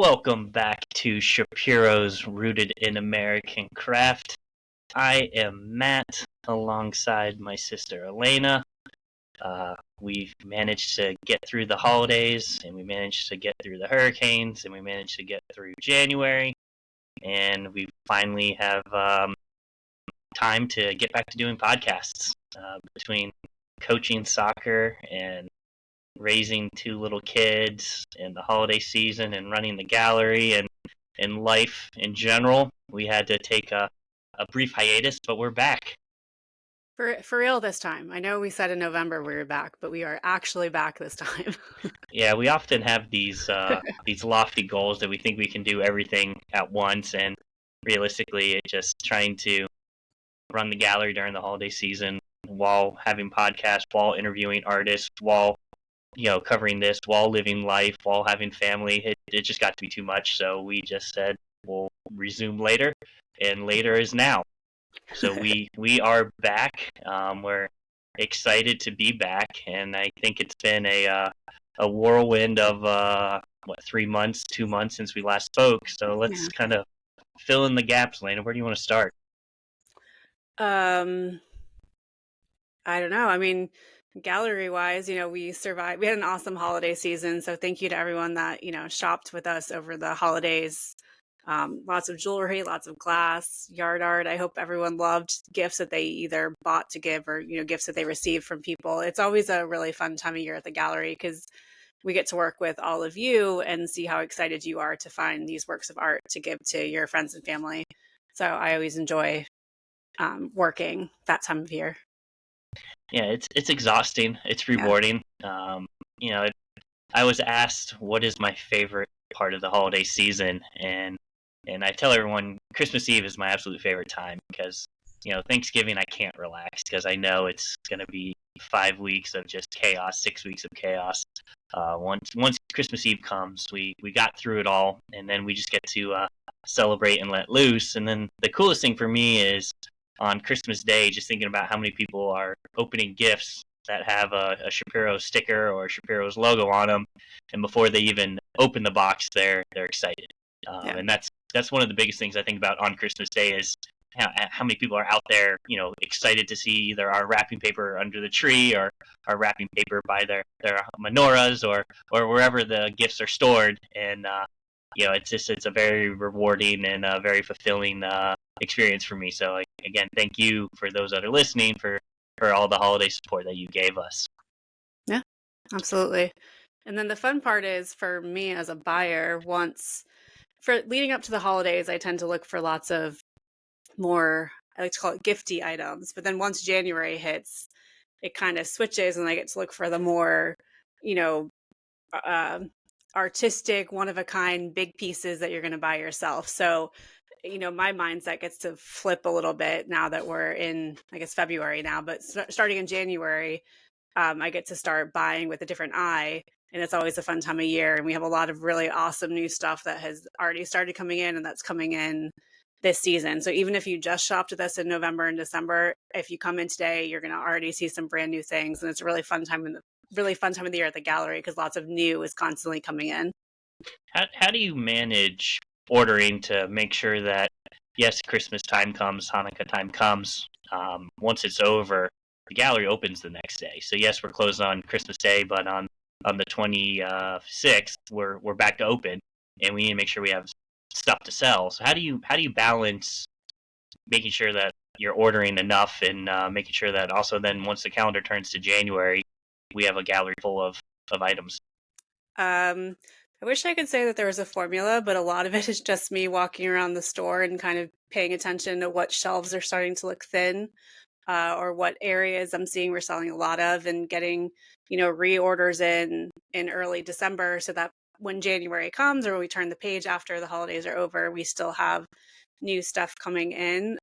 Welcome back to Shapiro's Rooted in American Craft. I am Matt, alongside my sister Alena. We've managed to get through the holidays, and we managed to get through the hurricanes, and we managed to get through January, and we finally have time to get back to doing podcasts. Between coaching soccer and raising two little kids and the holiday season and running the gallery and life in general, we had to take a brief hiatus, but we're back. For real this time. I know we said in November we were back, but we are actually back this time. Yeah, we often have these lofty goals that we think we can do everything at once, and realistically, it's just trying to run the gallery during the holiday season while having podcasts, while interviewing artists, while covering this, while living life, while having family. It just got to be too much, so we just said we'll resume later, and later is now. So we are back. We're excited to be back, and I think it's been a whirlwind of 3 months, 2 months since we last spoke. So let's kind of fill in the gaps, Lena. Where do you want to start? I don't know. I mean, gallery wise, we survived. We had an awesome holiday season. So thank you to everyone that, shopped with us over the holidays. Lots of jewelry, lots of glass, yard art. I hope everyone loved gifts that they either bought to give or, gifts that they received from people. It's always a really fun time of year at the gallery because we get to work with all of you and see how excited you are to find these works of art to give to your friends and family. So I always enjoy working that time of year. Yeah, it's exhausting. It's rewarding. I was asked what is my favorite part of the holiday season, and I tell everyone Christmas Eve is my absolute favorite time because Thanksgiving I can't relax because I know it's going to be 5 weeks of just chaos, 6 weeks of chaos. Once Christmas Eve comes, we got through it all, and then we just get to celebrate and let loose. And then the coolest thing for me is on Christmas Day, just thinking about how many people are opening gifts that have a Shapiro's sticker or Shapiro's logo on them, and before they even open the box, they're excited. And that's one of the biggest things I think about on Christmas Day is how many people are out there, excited to see either our wrapping paper under the tree or our wrapping paper by their menorahs or wherever the gifts are stored. And it's a very rewarding and a very fulfilling experience for me. So again, thank you for those that are listening for all the holiday support that you gave us. Yeah, absolutely. And then the fun part is for me as a buyer, for leading up to the holidays, I tend to look for lots of more, I like to call it gifty items. But then once January hits, it kind of switches and I get to look for the more, artistic, one-of-a-kind, big pieces that you're going to buy yourself. So my mindset gets to flip a little bit now that we're in, I guess, February now, but starting in January, I get to start buying with a different eye, and it's always a fun time of year. And we have a lot of really awesome new stuff that has already started coming in, and that's coming in this season. So even if you just shopped with us in November and December, if you come in today, you're going to already see some brand new things, and it's a really fun time of the year at the gallery because lots of new is constantly coming in. How do you manage ordering to make sure that, yes, Christmas time comes, Hanukkah time comes, once it's over, the gallery opens the next day. So yes, we're closed on Christmas Day, but on the 26th, we're back to open, and we need to make sure we have stuff to sell. So how do you balance making sure that you're ordering enough and making sure that also then once the calendar turns to January, we have a gallery full of items? I wish I could say that there was a formula, but a lot of it is just me walking around the store and kind of paying attention to what shelves are starting to look thin, or what areas I'm seeing we're selling a lot of, and getting, reorders in early December so that when January comes or when we turn the page after the holidays are over, we still have new stuff coming in.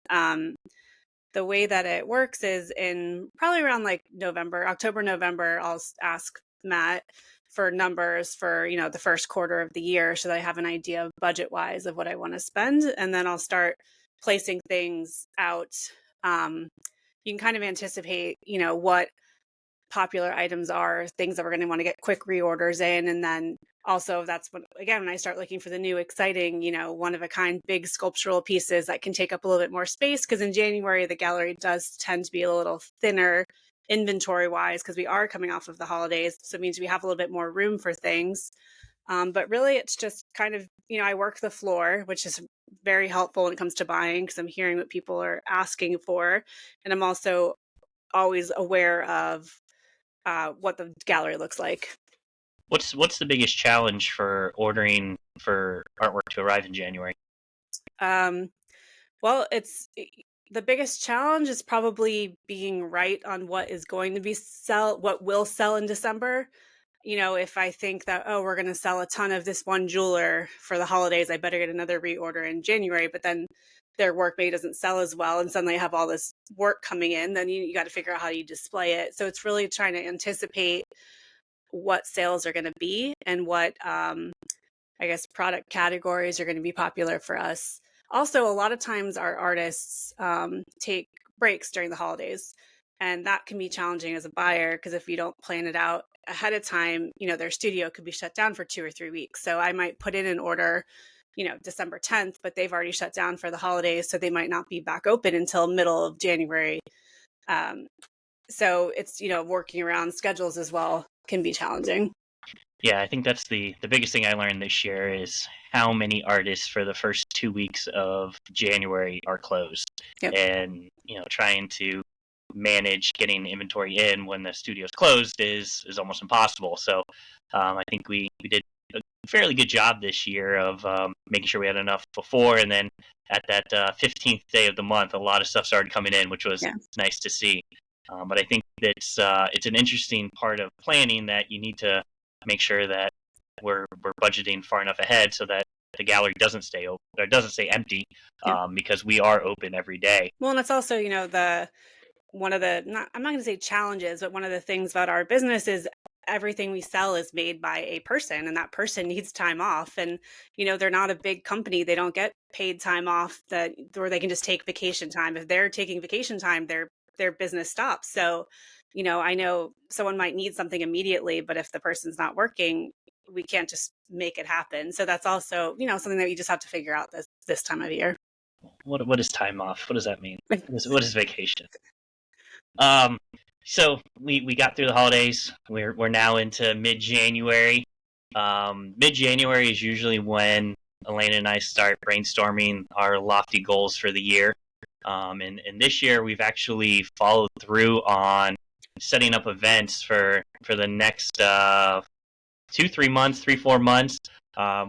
The way that it works is in probably around like October, November, I'll ask Matt for numbers for, the first quarter of the year so that I have an idea budget wise of what I want to spend. And then I'll start placing things out. You can kind of anticipate, what popular items are, things that we're going to want to get quick reorders in. And then also that's when, again, when I start looking for the new exciting, one of a kind, big sculptural pieces that can take up a little bit more space. Because in January, the gallery does tend to be a little thinner inventory wise, because we are coming off of the holidays. So it means we have a little bit more room for things. But really, it's just kind of, I work the floor, which is very helpful when it comes to buying, because I'm hearing what people are asking for. And I'm also always aware of what the gallery looks like. What's the biggest challenge for ordering for artwork to arrive in January? Well, the biggest challenge is probably being right on what is going to be what will sell in December. If I think that, oh, we're going to sell a ton of this one jeweler for the holidays, I better get another reorder in January, but then their work maybe doesn't sell as well, and suddenly I have all this work coming in, then you got to figure out how you display it. So it's really trying to anticipate what sales are going to be and what, I guess, product categories are going to be popular for us. Also, a lot of times our artists take breaks during the holidays, and that can be challenging as a buyer, because if you don't plan it out ahead of time, their studio could be shut down for 2 or 3 weeks. So I might put in an order, December 10th, but they've already shut down for the holidays, so they might not be back open until middle of January. So it's, working around schedules as well can be challenging. Yeah, I think that's the biggest thing I learned this year is how many artists for the first 2 weeks of January are closed. Yep. And trying to manage getting inventory in when the studio's closed is almost impossible. So I think we did a fairly good job this year of making sure we had enough before, and then at that 15th day of the month, a lot of stuff started coming in, which was nice to see. But I think it's an interesting part of planning that you need to make sure that we're budgeting far enough ahead so that the gallery doesn't stay open or doesn't stay empty, because we are open every day. Well, and it's also, one of the, I'm not going to say challenges, but one of the things about our business is everything we sell is made by a person, and that person needs time off. And, they're not a big company. They don't get paid time off where they can just take vacation time. If they're taking vacation time, their business stops. So, I know someone might need something immediately, but if the person's not working, we can't just make it happen. So that's also, something that you just have to figure out this time of year. What is time off? What does that mean? What is vacation? So we got through the holidays. We're now into mid-January. Mid-January is usually when Alena and I start brainstorming our lofty goals for the year. And this year we've actually followed through on setting up events for the next 2-3 months, 3-4 months.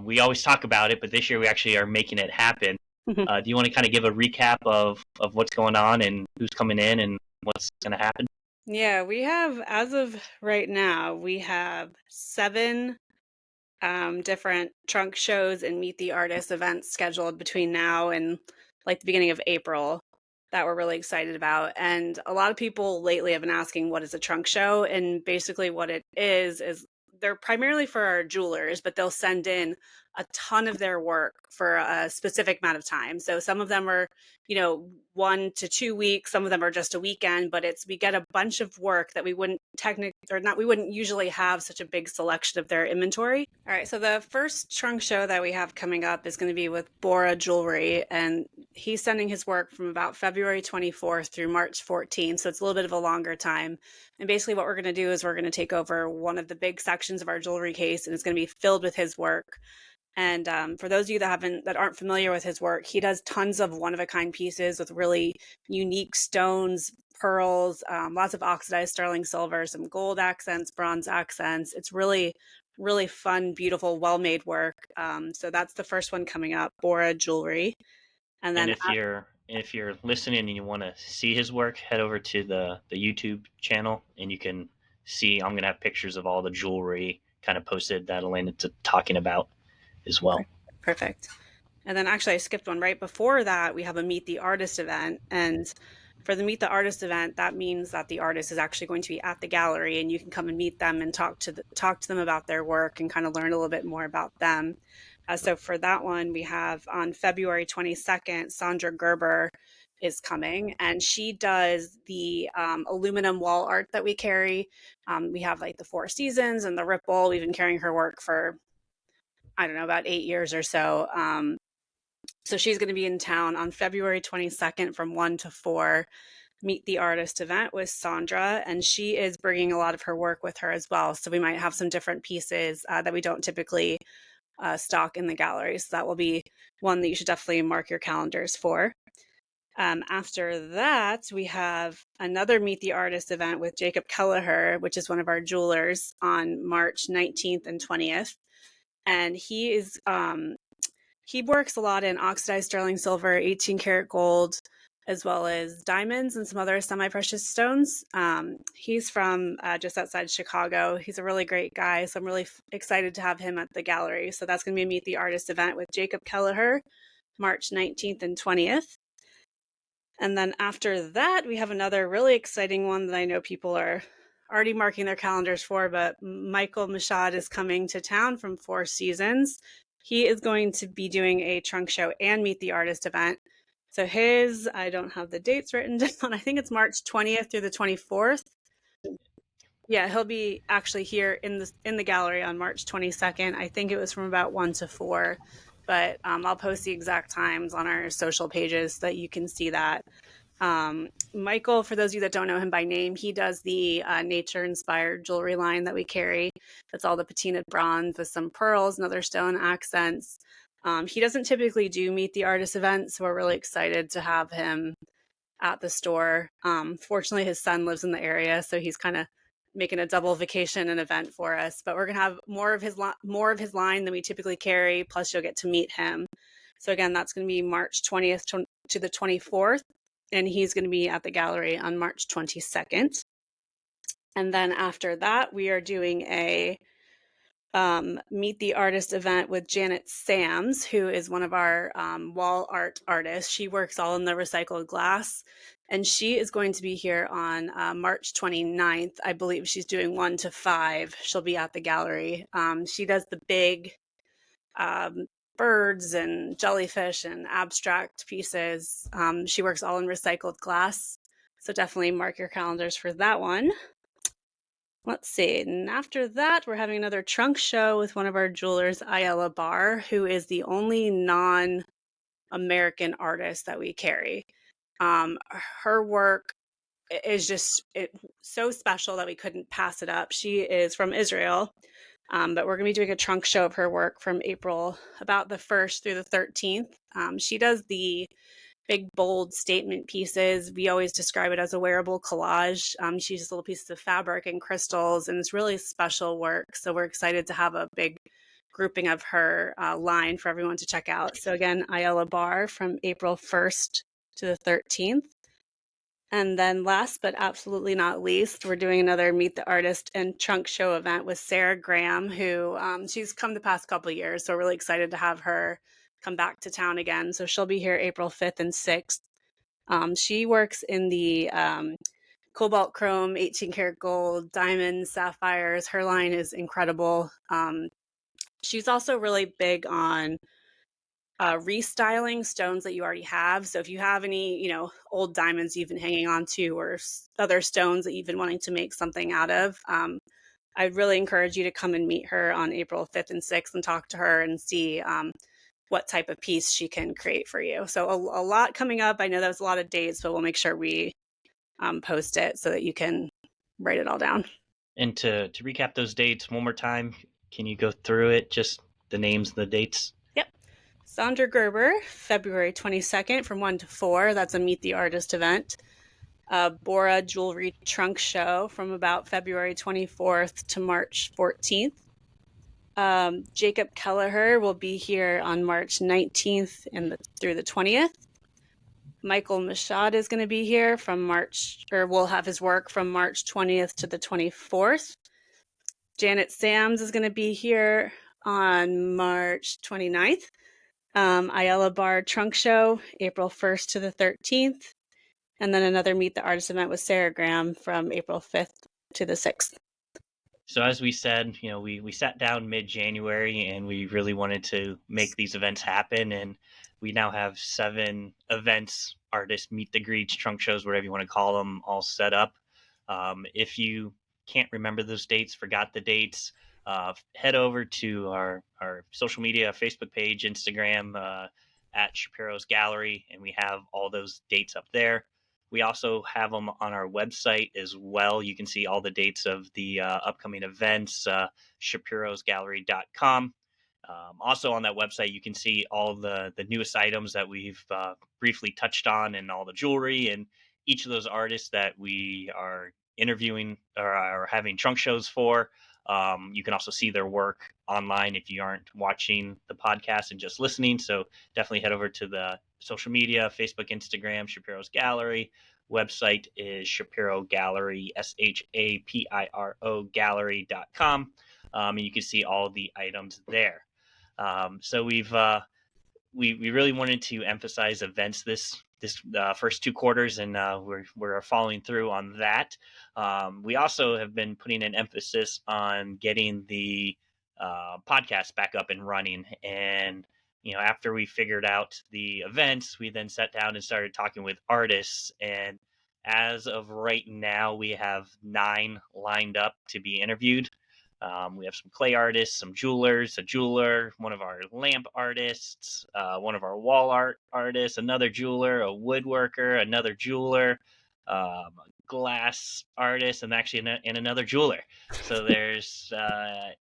We always talk about it, but this year we actually are making it happen. Do you want to kind of give a recap of what's going on and who's coming in and what's going to happen? Yeah, we have, as of right now, we have 7 different trunk shows and meet the artist events scheduled between now and like the beginning of April that we're really excited about. And a lot of people lately have been asking, what is a trunk show? And basically what it is they're primarily for our jewelers, but they'll send in a ton of their work for a specific amount of time. So some of them are, 1 to 2 weeks. Some of them are just a weekend, but we get a bunch of work that we wouldn't usually have such a big selection of their inventory. All right. So the first trunk show that we have coming up is going to be with Bora Jewelry, and he's sending his work from about February 24th through March 14th. So it's a little bit of a longer time. And basically what we're going to do is we're going to take over one of the big sections of our jewelry case, and it's going to be filled with his work. And for those of you that aren't familiar with his work, he does tons of one-of-a-kind pieces with really unique stones, pearls, lots of oxidized sterling silver, some gold accents, bronze accents. It's really, really fun, beautiful, well-made work. So that's the first one coming up, Bora Jewelry. And then if you're listening and you want to see his work, head over to the YouTube channel, and you can see I'm going to have pictures of all the jewelry kind of posted that Alena's talking about as well. Perfect. And then actually I skipped one. Right before that, we have a Meet the Artist event. And for the Meet the Artist event, that means that the artist is actually going to be at the gallery, and you can come and meet them and talk to them about their work and kind of learn a little bit more about them. So for that one, we have on February 22nd, Sandra Gerber is coming, and she does the aluminum wall art that we carry. We have like the Four Seasons and the Ripple. We've been carrying her work for, I don't know, about 8 years or so. So she's going to be in town on February 22nd from 1 to 4. Meet the Artist event with Sandra, and she is bringing a lot of her work with her as well. So we might have some different pieces that we don't typically stock in the gallery. So that will be one that you should definitely mark your calendars for. After that, we have another Meet the Artist event with Jacob Kelleher, which is one of our jewelers, on March 19th and 20th. And he works a lot in oxidized sterling silver, 18 karat gold, as well as diamonds and some other semi-precious stones. He's from just outside Chicago. He's a really great guy, so I'm really excited to have him at the gallery. So that's going to be a Meet the Artist event with Jacob Kelleher, March 19th and 20th. And then after that, we have another really exciting one that I know people are already marking their calendars for, but Michael Mashad is coming to town from Four Seasons. He is going to be doing a trunk show and Meet the Artist event. So his, I don't have the dates written down. I think it's March 20th through the 24th. Yeah, he'll be actually here in the gallery on March 22nd. I think it was from about 1 to 4, but I'll post the exact times on our social pages so that you can see that. Michael, for those of you that don't know him by name, he does the nature-inspired jewelry line that we carry. That's all the patinaed bronze with some pearls and other stone accents. He doesn't typically do Meet the Artist events, so we're really excited to have him at the store. Fortunately, his son lives in the area, so he's kind of making a double vacation and event for us. But we're gonna have more of his line than we typically carry. Plus, you'll get to meet him. So again, that's going to be March 20th to the 24th, and he's going to be at the gallery on March 22nd. And then after that, we are doing a Meet the Artist event with Janet Sams, who is one of our wall art artists. She works all in the recycled glass, and she is going to be here on March 29th. I believe she's doing 1 to 5. She'll be at the gallery. She does the big birds and jellyfish and abstract pieces. She works all in recycled glass, so definitely mark your calendars for that one. Let's see. And after that, we're having another trunk show with one of our jewelers, Ayala Barr, who is the only non-American artist that we carry. Her work is just so special that we couldn't pass it up. She is from Israel, but we're going to be doing a trunk show of her work from April, about the 1st through the 13th. She does the big, bold statement pieces. We always describe it as a wearable collage. She uses little pieces of fabric and crystals, and it's really special work. So we're excited to have a big grouping of her line for everyone to check out. So again, Ayala Barr from April 1st to the 13th. And then last but absolutely not least, we're doing another Meet the Artist and Trunk Show event with Sarah Graham, who she's come the past couple of years. So we're really excited to have her come back to town again. So she'll be here April 5th and 6th. She works in the cobalt chrome, 18 karat gold, diamonds, sapphires. Her line is incredible. She's also really big on restyling stones that you already have. So if you have any, old diamonds you've been hanging on to, or other stones that you've been wanting to make something out of, I'd really encourage you to come and meet her on April 5th and 6th and talk to her and see what type of piece she can create for you. So a lot coming up. I know that was a lot of dates, but we'll make sure we post it so that you can write it all down. And to recap those dates one more time, can you go through it, just the names and the dates? Yep. Sandra Gerber, February 22nd from 1 to 4. That's a Meet the Artist event. Bora Jewelry Trunk Show from about February 24th to March 14th. Jacob Kelleher will be here on March 19th through the 20th. Michael Mashad is going to be here we'll have his work from March 20th to the 24th. Janet Sams is going to be here on March 29th. Ayala Barr Trunk Show, April 1st to the 13th. And then another Meet the Artist event with Sarah Graham from April 5th to the 6th. So as we said, we sat down mid-January and we really wanted to make these events happen. And we now have 7 events, artists, meet the greets, trunk shows, whatever you want to call them, all set up. If you can't remember those dates, forgot the dates, head over to our social media, Facebook page, Instagram, at Shapiro's Gallery, and we have all those dates up there. We also have them on our website as well. You can see all the dates of the upcoming events, shapirosgallery.com. Also on that website, you can see all the newest items that we've briefly touched on, and all the jewelry, and each of those artists that we are interviewing or are having trunk shows for. You can also see their work online if you aren't watching the podcast and just listening. So definitely head over to the social media, Facebook, Instagram, Shapiro's Gallery. Website is Shapiro Gallery, SHAPIRO Gallery.com. And you can see all the items there. So we really wanted to emphasize events this first 2 quarters, and we're following through on that. We also have been putting an emphasis on getting the podcast back up and running. And after we figured out the events, we then sat down and started talking with artists. And as of right now, we have 9 lined up to be interviewed. We have some clay artists, some jewelers, a jeweler, one of our lamp artists, one of our wall art artists, another jeweler, a woodworker, another jeweler, a glass artist, and actually and another jeweler. So there's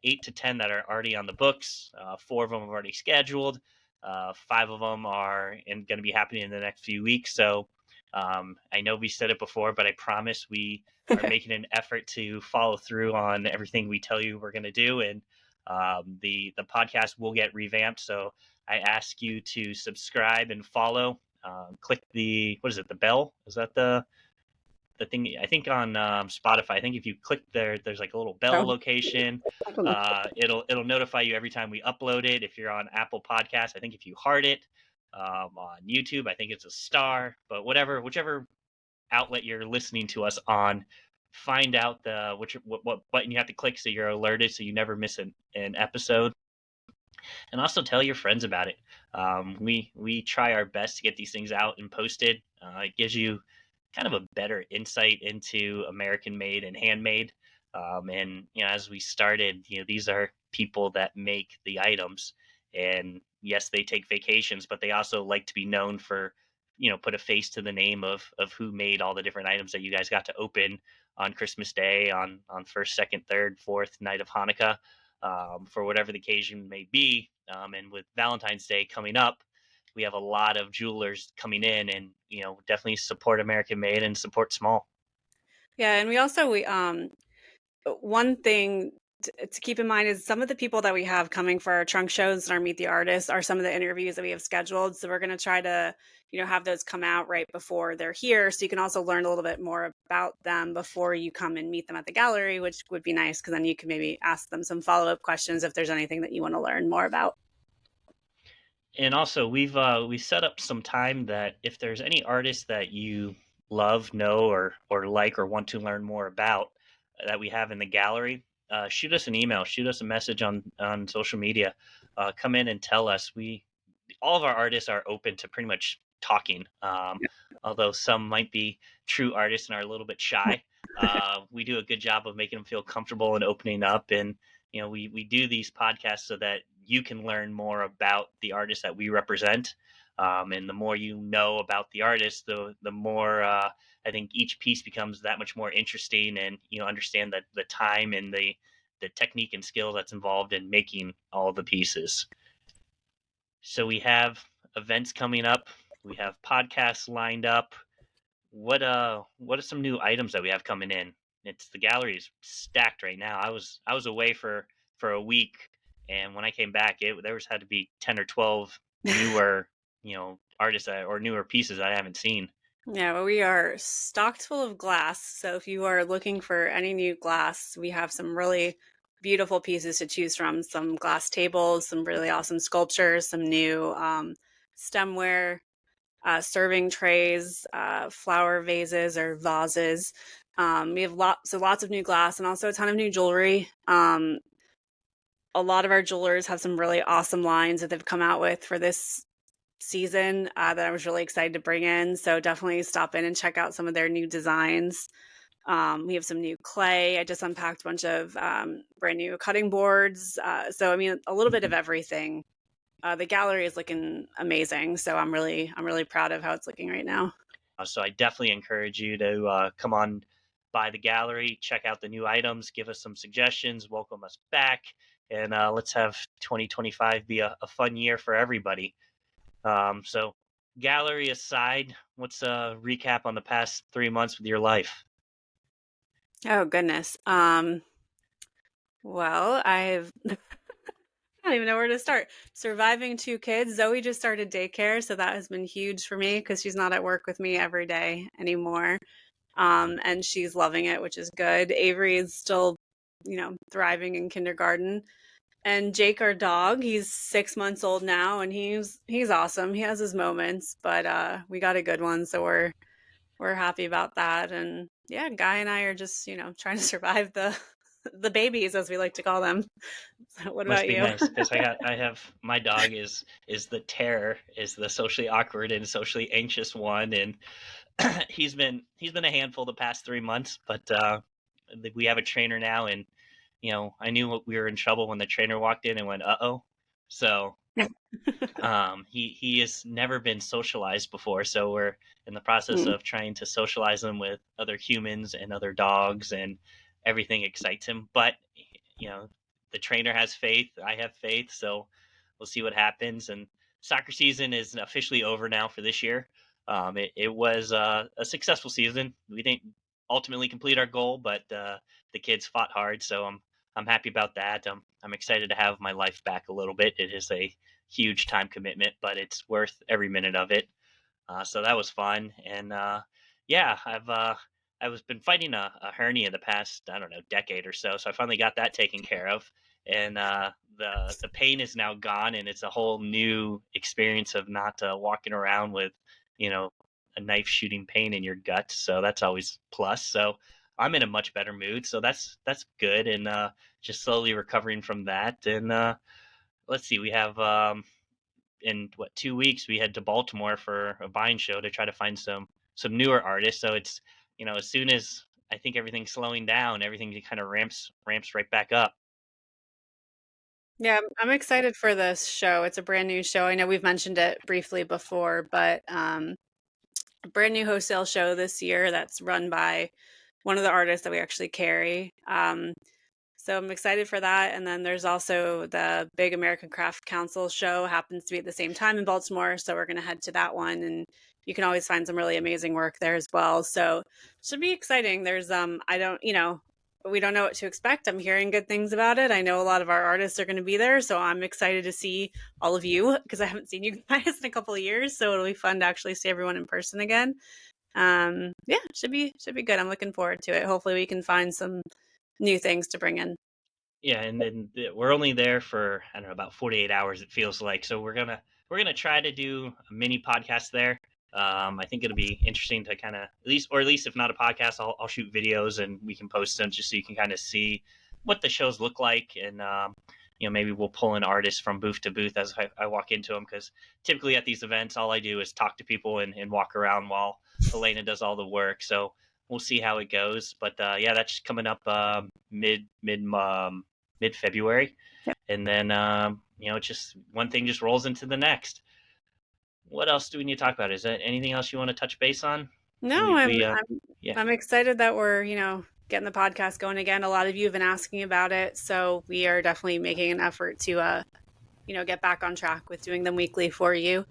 8 to 10 that are already on the books. 4 of them have already scheduled. 5 of them are going to be happening in the next few weeks. So I know we said it before, but I promise we are making an effort to follow through on everything we tell you we're going to do. And the podcast will get revamped. So I ask you to subscribe and follow. Click the, what is it, the bell? Is that the thing? I think on Spotify, I think if you click there, there's like a little bell Oh, location. I don't know. It'll notify you every time we upload it. If you're on Apple Podcasts, I think if you heart it. On YouTube, I think it's a star, but whichever outlet you're listening to us on, find out what button you have to click so you're alerted, so you never miss an episode. And also tell your friends about it. We try our best to get these things out and posted. It gives you kind of a better insight into American made and handmade. And as we started, these are people that make the items, and yes, they take vacations, but they also like to be known for, put a face to the name of who made all the different items that you guys got to open on Christmas Day, on first, second, third, fourth night of Hanukkah, for whatever the occasion may be. And with Valentine's Day coming up, we have a lot of jewelers coming in, and definitely support American made and support small. Yeah, and we one thing to keep in mind is some of the people that we have coming for our trunk shows and our meet the artists are some of the interviews that we have scheduled. So we're going to try to, have those come out right before they're here, so you can also learn a little bit more about them before you come and meet them at the gallery, which would be nice because then you can maybe ask them some follow-up questions if there's anything that you want to learn more about. And also, we set up some time that if there's any artists that you love, know, or like, or want to learn more about, that we have in the gallery, shoot us an email, shoot us a message on social media. Come in and tell us. All of our artists are open to pretty much talking. Although some might be true artists and are a little bit shy, we do a good job of making them feel comfortable and opening up. And we do these podcasts so that you can learn more about the artists that we represent. And the more you know about the artist, the more I think each piece becomes that much more interesting, and understand that the time and the technique and skill that's involved in making all the pieces. So we have events coming up. We have podcasts lined up. What are some new items that we have coming in? It's The gallery is stacked right now. I was away for a week, and when I came back, there was had to be 10 or 12 newer artists or newer pieces I haven't seen. Yeah, well, we are stocked full of glass. So if you are looking for any new glass, we have some really beautiful pieces to choose from. Some glass tables, some really awesome sculptures, some new stemware, serving trays, flower vases or vases. We have lots of new glass and also a ton of new jewelry. A lot of our jewelers have some really awesome lines that they've come out with for this season that I was really excited to bring in. So definitely stop in and check out some of their new designs. We have some new clay. I just unpacked a bunch of brand new cutting boards. So I mean, a little bit of everything. The gallery is looking amazing, so I'm really proud of how it's looking right now. So I definitely encourage you to come on by the gallery, check out the new items, give us some suggestions, welcome us back, and let's have 2025 be a fun year for everybody. So, gallery aside, what's a recap on the past 3 months with your life? Oh goodness. Well, I don't even know where to start. Surviving two kids. Zoe just started daycare, so that has been huge for me because she's not at work with me every day anymore. And she's loving it, which is good. Avery is still, thriving in kindergarten. And Jake, our dog, he's 6 months old now, and he's awesome. He has his moments, but we got a good one, so we're happy about that. And yeah, Guy and I are just trying to survive the babies, as we like to call them. So what Must about be you? nice because I have my dog is the terror, is the socially awkward and socially anxious one, and he's been a handful the past 3 months, but we have a trainer now, and I knew we were in trouble when the trainer walked in and went, "Uh-oh." So he has never been socialized before, so we're in the process Mm. of trying to socialize him with other humans and other dogs, and everything excites him. But you know, the trainer has faith. I have faith, so we'll see what happens. And soccer season is officially over now for this year. It was a successful season. We didn't ultimately complete our goal, but the kids fought hard, so I'm happy about that. I'm excited to have my life back a little bit. It is a huge time commitment, but it's worth every minute of it. So that was fun, and yeah, I was been fighting a hernia the past, I don't know, decade or so. So I finally got that taken care of, and the pain is now gone, and it's a whole new experience of not walking around with you know a knife shooting pain in your gut. So that's always plus. So I'm in a much better mood. So that's good, and just slowly recovering from that. And let's see, we have in what 2 weeks we head to Baltimore for a Vine show to try to find some newer artists. So it's as soon as I think everything's slowing down, everything kind of ramps right back up. Yeah, I'm excited for this show. It's a brand new show. I know we've mentioned it briefly before, but a brand new wholesale show this year that's run by one of the artists that we actually carry. So I'm excited for that. And then there's also the big American Craft Council show happens to be at the same time in Baltimore. So we're going to head to that one. And you can always find some really amazing work there as well. So should be exciting. There's, I don't, we don't know what to expect. I'm hearing good things about it. I know a lot of our artists are going to be there. So I'm excited to see all of you because I haven't seen you guys in a couple of years. So it'll be fun to actually see everyone in person again. Yeah, should be good. I'm looking forward to it. Hopefully we can find some new things to bring in. Yeah, and then we're only there for I don't know about 48 hours. It feels like so we're gonna try to do a mini podcast there. I think it'll be interesting to kind of at least if not a podcast, I'll shoot videos and we can post them just so you can kind of see what the shows look like, and maybe we'll pull in artists from booth to booth as I walk into them, because typically at these events all I do is talk to people and walk around while Alena does all the work. So we'll see how it goes. But yeah, that's coming up mid February, and then just one thing just rolls into the next. What else do we need to talk about? Is there anything else you want to touch base on? No, We yeah. I'm excited that we're, getting the podcast going again. A lot of you have been asking about it, so we are definitely making an effort to get back on track with doing them weekly for you.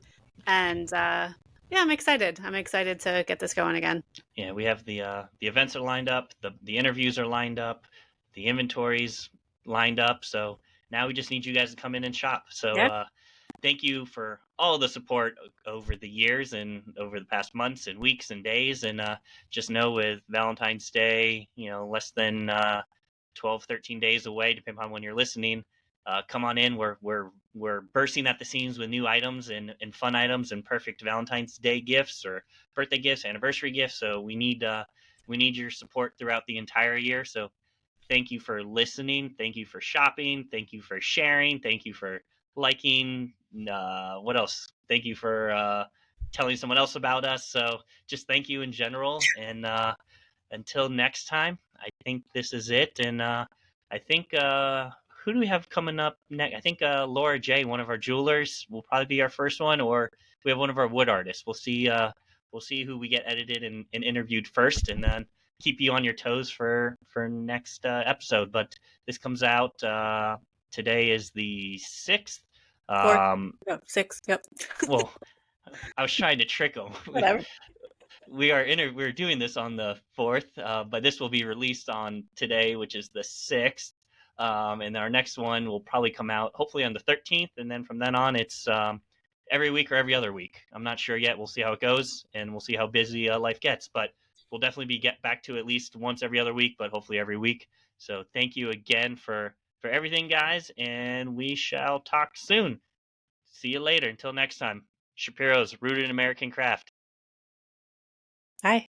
And yeah, I'm excited. I'm excited to get this going again. Yeah, we have the events are lined up, the interviews are lined up, the inventories lined up. So now we just need you guys to come in and shop. So Yeah. thank you for all the support over the years and over the past months and weeks and days. And just know with Valentine's Day, less than 12, 13 days away, depending on when you're listening. Come on in. We're bursting at the seams with new items and fun items and perfect Valentine's Day gifts or birthday gifts, anniversary gifts. So we need we need your support throughout the entire year. So thank you for listening. Thank you for shopping. Thank you for sharing. Thank you for liking. What else? Thank you for telling someone else about us. So just thank you in general. And until next time, I think this is it. And I think who do we have coming up next? I think Laura J, one of our jewelers, will probably be our first one, or we have one of our wood artists. We'll see. We'll see who we get edited and interviewed first, and then keep you on your toes for next episode. But this comes out today is the 6th. Four, no, six. Yep. Well, I was trying to trick them. Whatever. We're doing this on the 4th, but this will be released on today, which is the 6th. And our next one will probably come out hopefully on the 13th, and then from then on it's every week or every other week. I'm not sure yet. We'll see how it goes, and we'll see how busy life gets. But we'll definitely be get back to at least once every other week, but hopefully every week. So thank you again for everything, guys, and we shall talk soon. See you later. Until next time, Shapiro's, rooted in American craft. Bye.